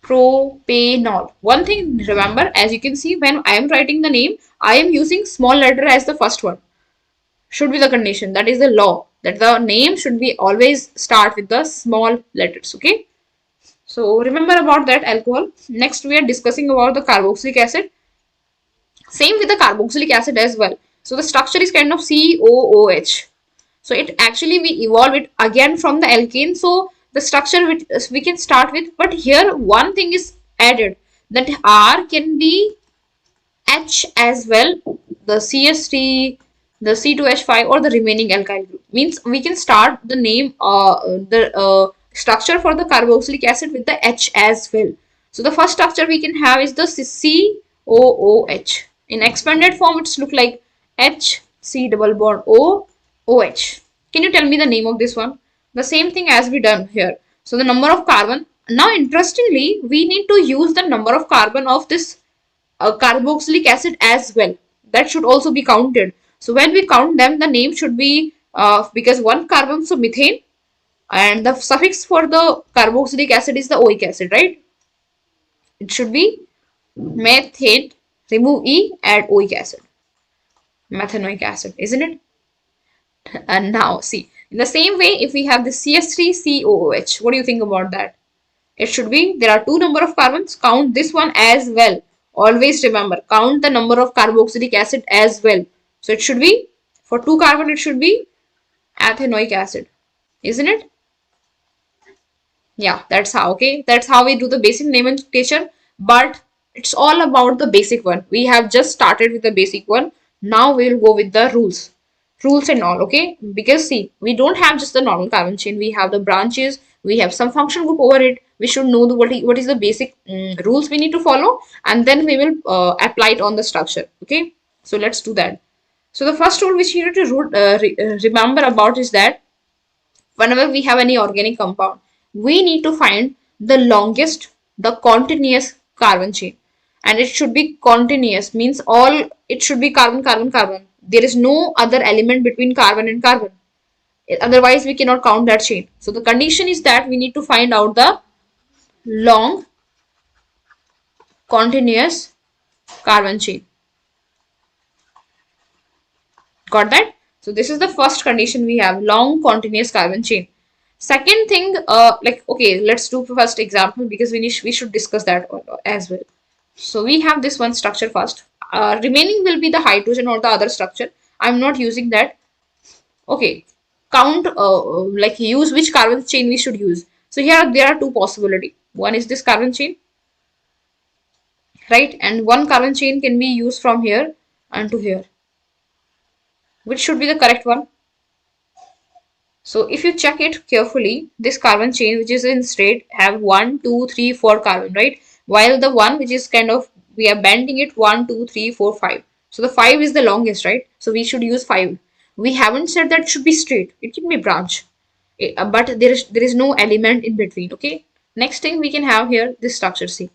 propanol. One thing remember, as you can see, when I am writing the name, I am using small letter as the first one. Should be the condition. That is the law, that the name should be always start with the small letters. Okay. So remember about that alcohol. Next we are discussing about the carboxylic acid. Same with the carboxylic acid as well. So the structure is kind of COOH. So it actually we evolve it again from the alkane. So the structure which we can start with, but here one thing is added, that R can be H as well, the CH3, the C2H5 or the remaining alkyl group. Means we can start the name, the structure for the carboxylic acid with the H as well. So the first structure we can have is the COOH. In expanded form, it's look like H C double bond O OH. Can you tell me the name of this one? The same thing as we done here. So the number of carbon. Now interestingly, we need to use the number of carbon of this carboxylic acid as well. That should also be counted. So when we count them, the name should be because one carbon, so methane, and the suffix for the carboxylic acid is the oic acid, right? It should be methane, remove E, add oic acid, methanoic acid, isn't it? And now see, in the same way, if we have the CH3COOH, what do you think about that? It should be, there are two number of carbons, count this one as well. Always remember, count the number of carboxylic acid as well. So it should be, for two carbon, it should be ethanoic acid, isn't it? Yeah, that's how. Okay, that's how we do the basic nomenclature, but it's all about the basic one. We have just started with the basic one. Now we'll go with the rules and all. Okay, because see, we don't have just the normal carbon chain, we have the branches, we have some function group over it. We should know the what is the basic rules we need to follow, and then we will apply it on the structure. Okay, so let's do that. So the first rule which you need to remember about is that whenever we have any organic compound, we need to find the longest, the continuous carbon chain. And it should be continuous, means all, it should be carbon, carbon, carbon. There is no other element between carbon and carbon. Otherwise, we cannot count that chain. So the condition is that we need to find out the long, continuous carbon chain. Got that? So this is the first condition we have, long continuous carbon chain. Second thing, okay, let's do first example because we should discuss that as well. So we have this one structure first. Remaining will be the hydrogen or the other structure. I'm not using that. Okay, count like use which carbon chain we should use. So here there are two possibility. One is this carbon chain, right? And one carbon chain can be used from here and to here. Which should be the correct one? So if you check it carefully, this carbon chain which is in straight have 1, 2, 3, 4 carbon, right? While the one which is kind of, we are bending it 1, 2, 3, 4, 5. So the 5 is the longest, right? So we should use 5. We haven't said that it should be straight. It can be branch. But there is no element in between, okay? Next thing we can have here, this structure, see.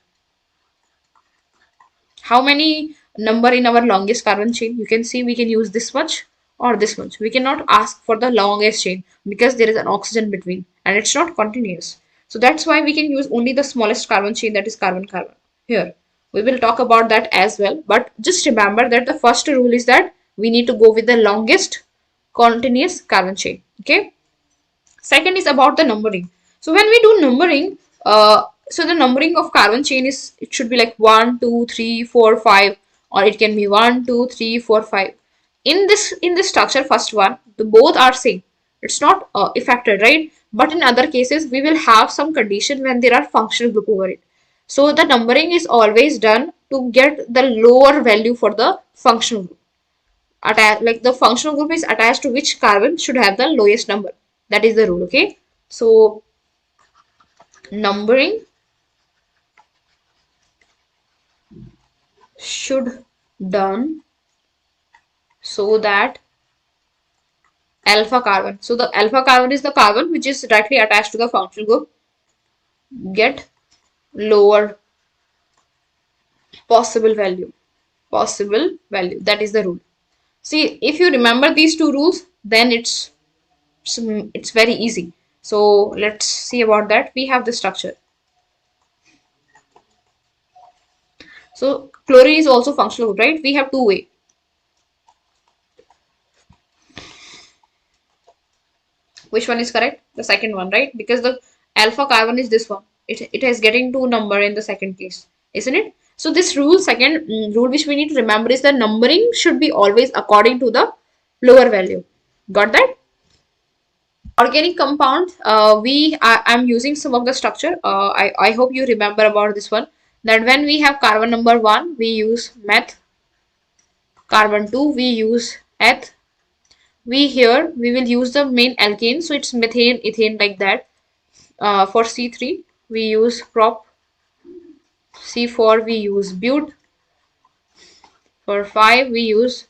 How many number in our longest carbon chain? You can see we can use this much or this much. We cannot ask for the longest chain because there is an oxygen between and it's not continuous. So that's why we can use only the smallest carbon chain, that is carbon-carbon. Here, we will talk about that as well. But just remember that the first rule is that we need to go with the longest continuous carbon chain. Okay. Second is about the numbering. So when we do numbering, so the numbering of carbon chain is, it should be like 1, 2, 3, 4, 5, or it can be 1, 2, 3, 4, 5. In this structure, first one, the both are same. It's not affected, right? But in other cases, we will have some condition when there are functional group over it. So the numbering is always done to get the lower value for the functional group. Like the functional group is attached to which carbon should have the lowest number. That is the rule, okay? So numbering should done so that alpha carbon, so the alpha carbon is the carbon which is directly attached to the functional group, get lower possible value. That is the rule. See, if you remember these two rules, then it's very easy. So let's see about that. We have the structure. So chlorine is also functional group, right? We have two way. Which one is correct? The second one, right? Because the alpha carbon is this one. It is getting two number in the second case, isn't it? So this rule, second rule which we need to remember is the numbering should be always according to the lower value. Got that? Organic compound, I'm using some of the structure. I hope you remember about this one. That when we have carbon number 1, we use meth. Carbon 2, we use eth. We will use the main alkane, so it's methane, ethane, like that. For C3 we use prop. C4 we use but. For 5 we use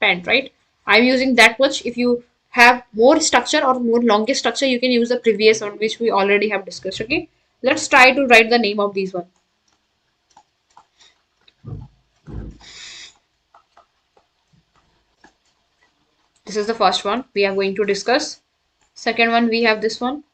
pent, right? I'm using that much. If you have more structure or more longest structure, you can use the previous one which we already have discussed. Okay, let's try to write the name of these one. This is the first one we are going to discuss. Second one, we have this one.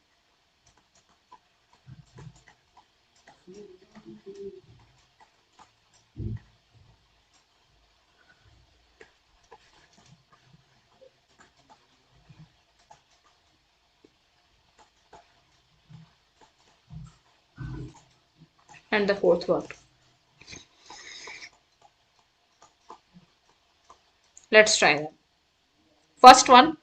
And the fourth one. Let's try that. First one,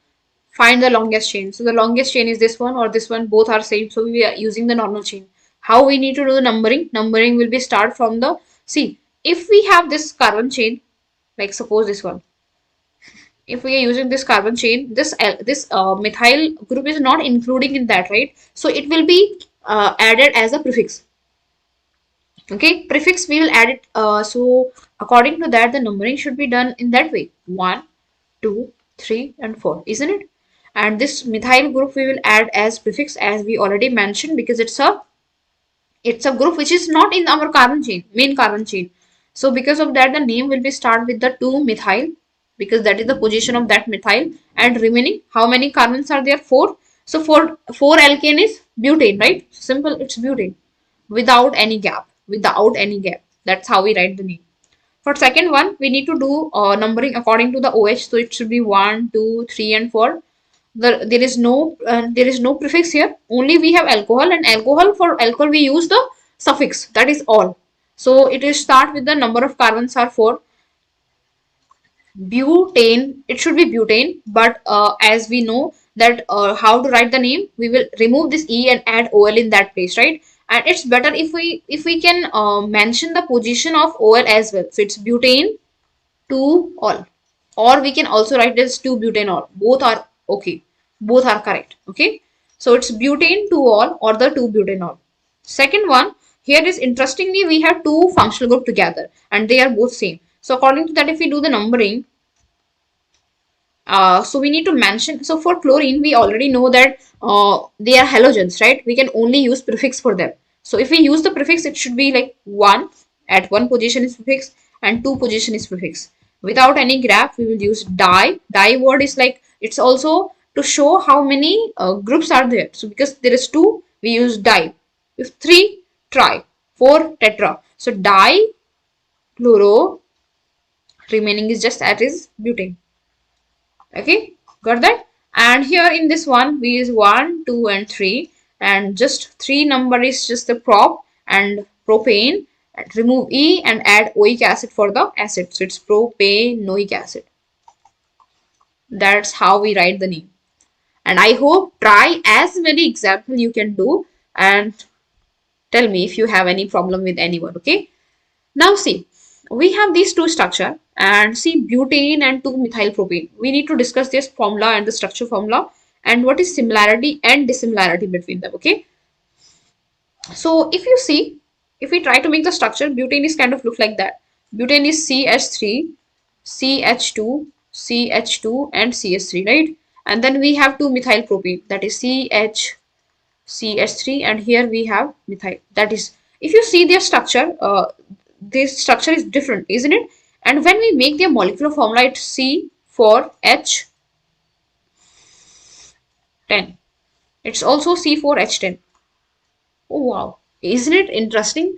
find the longest chain. So the longest chain is this one or this one, both are same. So we are using the normal chain. How we need to do the numbering? Numbering will be start from the, see, if we have this carbon chain, like suppose this one. If we are using this carbon chain, this methyl group is not including in that, right? So it will be added as a prefix. Okay, prefix we will add it. So according to that, the numbering should be done in that way: 1, 2, 3, and 4, isn't it? And this methyl group we will add as prefix, as we already mentioned, because it's a group which is not in our carbon chain, main carbon chain. So because of that, the name will be start with the 2 methyl, because that is the position of that methyl. And remaining, how many carbons are there? 4. So 4 alkane is butane, right? Simple, it's butane without any gap, without any gap. That's how we write the name. For second one, we need to do numbering according to the OH. So it should be 1, 2, 3, and 4. There is no prefix here. Only we have alcohol, and alcohol, for alcohol we use the suffix. That is all. So it is start with the number of carbons are 4. Butane, it should be butane, but as we know that how to write the name, we will remove this e and add ol in that place, right? And it's better if we can mention the position of ol as well. So it's butane 2 all, or we can also write this 2 butanol. Both are okay, both are correct. Okay, so it's butane 2 all or the 2 butanol. Second one, here is interestingly we have two functional group together and they are both same. So according to that, if we do the numbering, so we need to mention, so for chlorine we already know that they are halogens, right? We can only use prefix for them. So if we use the prefix, it should be like 1 at one position is prefix and 2 position is prefix. Without any graph, we will use di. Di word is like, it's also to show how many groups are there. So because there is 2, we use di. If 3, tri. 4, tetra. So di, chloro, remaining is just that is butane. Okay, got that? And here in this one we use 1, 2, and 3, and just 3 number is just the prop and propane, and remove e and add oic acid for the acid. So it's propanoic acid. That's how we write the name. And I hope try as many examples you can do and tell me if you have any problem with anyone. Okay, now see, we have these two structure, and see butane and 2-methyl propane. We need to discuss this formula and the structure formula and what is similarity and dissimilarity between them. Okay, so if you see, if we try to make the structure, butane is kind of look like that. Butane is CH3, CH2, CH2, and CH3, right? And then we have 2-methyl propane, that is CH3, and here we have methyl. That is, if you see their structure, this structure is different, isn't it? And when we make their molecular formula, it's C4H10. It's also C4H10. Oh wow, isn't it interesting?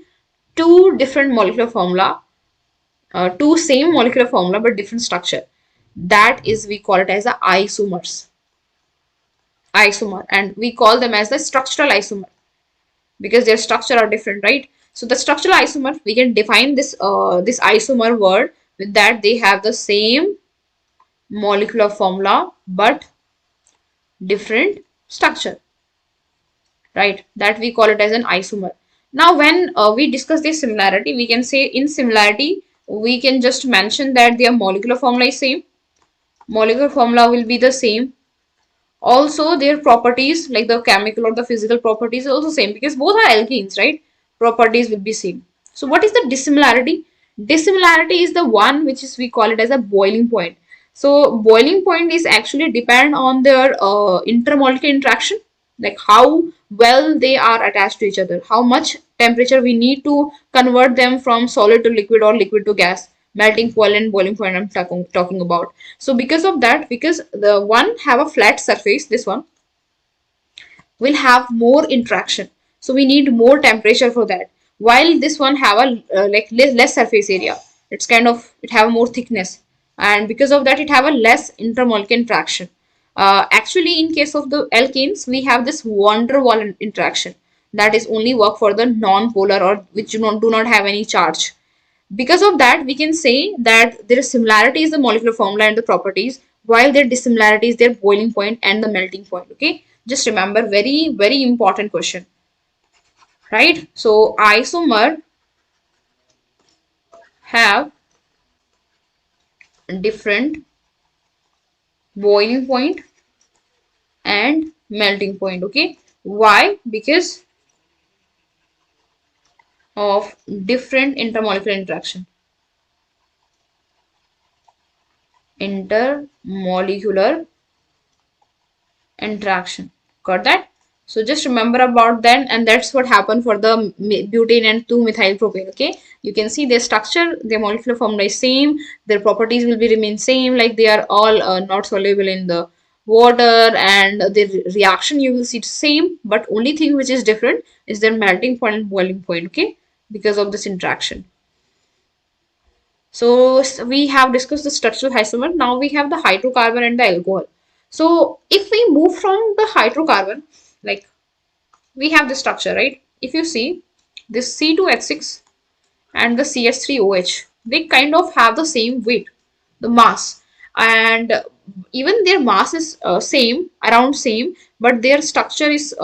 two different molecular formula, two same molecular formula but different structure. That is, we call it as the isomer, and we call them as the structural isomer because their structure are different, right? So the structural isomer, we can define this isomer word with that they have the same molecular formula but different structure, right? That we call it as an isomer. Now when we discuss this similarity, we can say in similarity we can just mention that their molecular formula is same, molecular formula will be the same, also their properties like the chemical or the physical properties are also same because both are alkenes, right? Properties will be same. So what is the dissimilarity? Dissimilarity is the one which is we call it as a boiling point. So boiling point is actually depend on their intermolecular interaction, like how well they are attached to each other, how much temperature we need to convert them from solid to liquid or liquid to gas. Melting point and boiling point I'm talking about. So because of that, because the one have a flat surface, this one will have more interaction, so we need more temperature for that, while this one have a like less surface area, it's kind of it have more thickness, and because of that it have a less intermolecular interaction. Actually in case of the alkanes we have this van der Waals interaction that is only work for the non-polar or which do not have any charge. Because of that, we can say that there is similarity is the molecular formula and the properties, while their dissimilarity is their boiling point and the melting point. Okay, just remember, very very important question, right? So isomer have different boiling point and melting point. Okay, why? Because of different intermolecular interaction. Intermolecular interaction, got that? So just remember about that, and that's what happened for the butane and 2-methyl propane. Okay, you can see their structure, their molecular formula is same, their properties will be remain same, like they are all not soluble in the water, and the reaction you will see same, but only thing which is different is their melting point and boiling point. Okay, because of this interaction. So we have discussed the structural isomer. Now we have the hydrocarbon and the alcohol. So if we move from the hydrocarbon, like we have the structure, right? If you see this C2H6 and the CH3OH, they kind of have the same weight, the mass, and even their mass is same, around same, but their structure is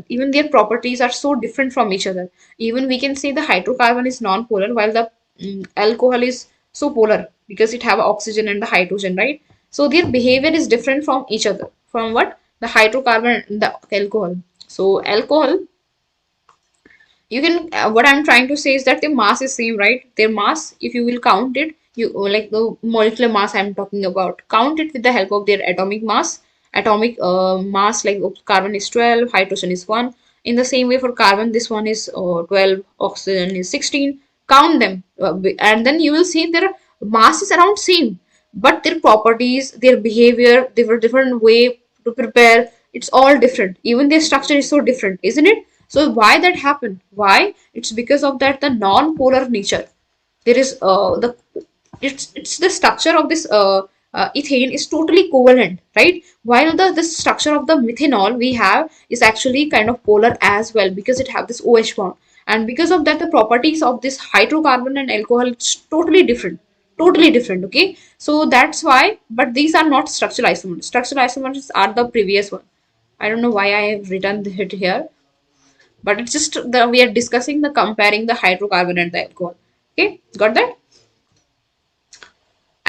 even their properties are so different from each other. Even we can say the hydrocarbon is non-polar while the alcohol is so polar because it have oxygen and the hydrogen, right? So their behavior is different from each other, from what? The hydrocarbon and the alcohol. So alcohol, you can what I'm trying to say is that the mass is same, right? Their mass, if you will count it, you like the molecular mass I'm talking about, count it with the help of their atomic mass. Atomic mass, like carbon is 12, hydrogen is 1. In the same way for carbon, this one is 12, oxygen is 16. Count them and then you will see their mass is around same, but their properties, their behavior, different way to prepare, it's all different. Even their structure is so different, isn't it? So why that happened? Why? It's because of that the non-polar nature. There is the it's the structure of this ethane is totally covalent, right? While the structure of the methanol we have is actually kind of polar as well because it have this OH bond, and because of that the properties of this hydrocarbon and alcohol is totally different, totally different. Okay, so that's why, but these are not structural isomers. Structural isomers are the previous one. I don't know why I have written it here, but it's just the we are discussing the comparing the hydrocarbon and the alcohol. Okay, got that?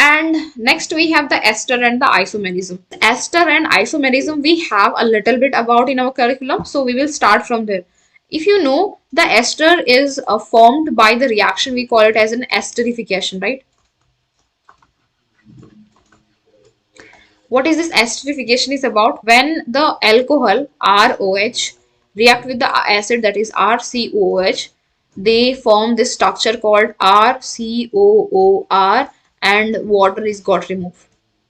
And next we have the ester and the isomerism. Ester and isomerism we have a little bit about in our curriculum, so we will start from there. If you know, the ester is formed by the reaction, we call it as an esterification, right? What is this esterification is about? When the alcohol ROH react with the acid, that is RCOOH, they form this structure called RCOOR, and water is got removed.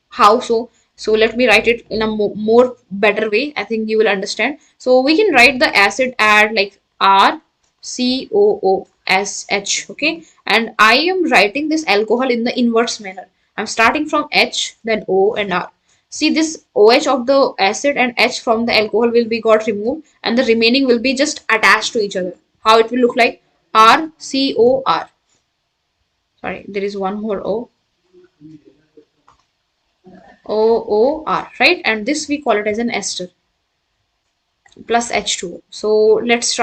How so? So let me write it in a more better way. I think you will understand. So we can write the acid at like RCOO SH. Okay, and I am writing this alcohol in the inverse manner. I'm starting from H, then O and R. See, this OH of the acid and H from the alcohol will be got removed, and the remaining will be just attached to each other. How it will look like? RCOR. Sorry, there is one more OOR, right? And this we call it as an ester plus H2O. So let's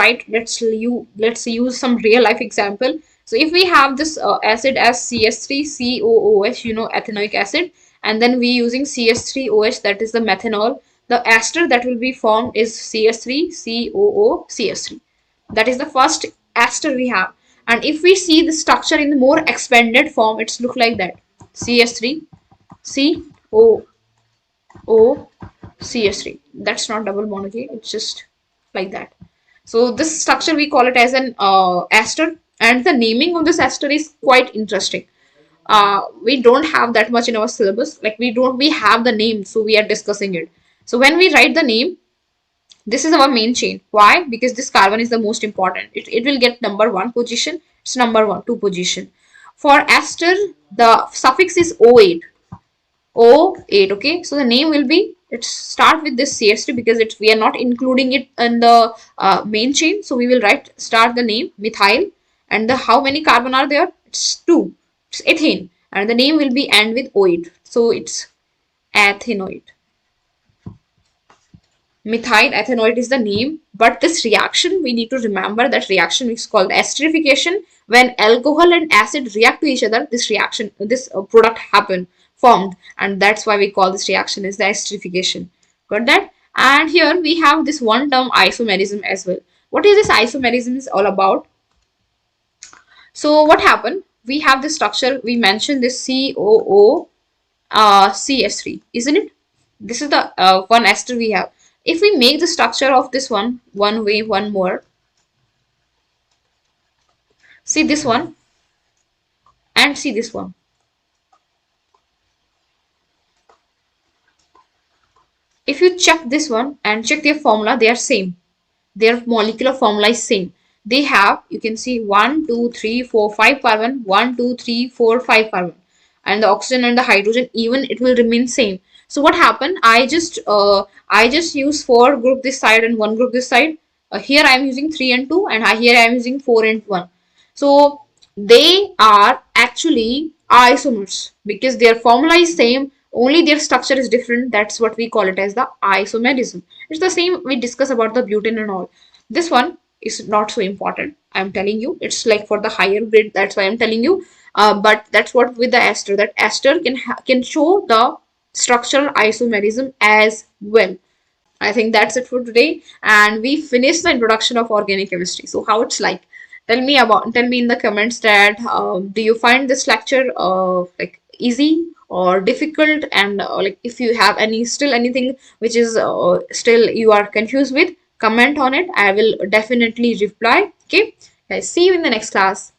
use some real life example. So if we have this acid as CS3COOH, ethanoic acid, and then we using CS3OH, that is the methanol, the ester that will be formed is CS3COOCS3. That is the first ester we have. And if we see the structure in the more expanded form, it's look like that: CS3CO CS3. That's not double bond, okay? It's just like that. So this structure we call it as an ester, and the naming of this ester is quite interesting. We don't have that much in our syllabus. Like we have the name, so we are discussing it. So when we write the name, this is our main chain. Why? Because this carbon is the most important. It will get number 1 position. It's number 2 position. For ester, the suffix is O8. O8. Okay, so the name will be, it start with this CS3 because we are not including it in the main chain, so we will start the name methyl, and the how many carbon are there? It's 2. It's ethane, and the name will be end with O8, so it's ethanoid. Methyl ethanoid is the name, but this reaction, we need to remember that reaction is called esterification. When alcohol and acid react to each other, this reaction, this product formed, and that's why we call this reaction as the esterification. Got that? And here we have this one term isomerism as well. What is this isomerism is all about? So what happened? We have this structure, we mentioned this COO CS3, isn't it? This is the one ester we have. If we make the structure of this one way, one more, see this one and see this one. If you check this one and check their formula, they are same. Their molecular formula is same. They have, you can see 1, 2, 3, 4, 5 carbon, 1, 2, 3, 4, 5 carbon, and the oxygen and the hydrogen even it will remain same. So what happened? I just use 4 group this side and 1 group this side. Here I am using 3 and 2, and here I am using 4 and 1. So they are actually isomers because their formula is same, only their structure is different. That's what we call it as the isomerism. It's the same we discuss about the butane and all. This one is not so important. I'm telling you, it's like for the higher grade. That's why I'm telling you. But that's what with the ester. That ester can show the structural isomerism as well. I think that's it for today, and we finished the introduction of organic chemistry. So how it's like? Tell me in the comments that do you find this lecture like easy or difficult, and like if you have anything which is still you are confused with, comment on it. I will definitely reply. Okay, guys, see you in the next class.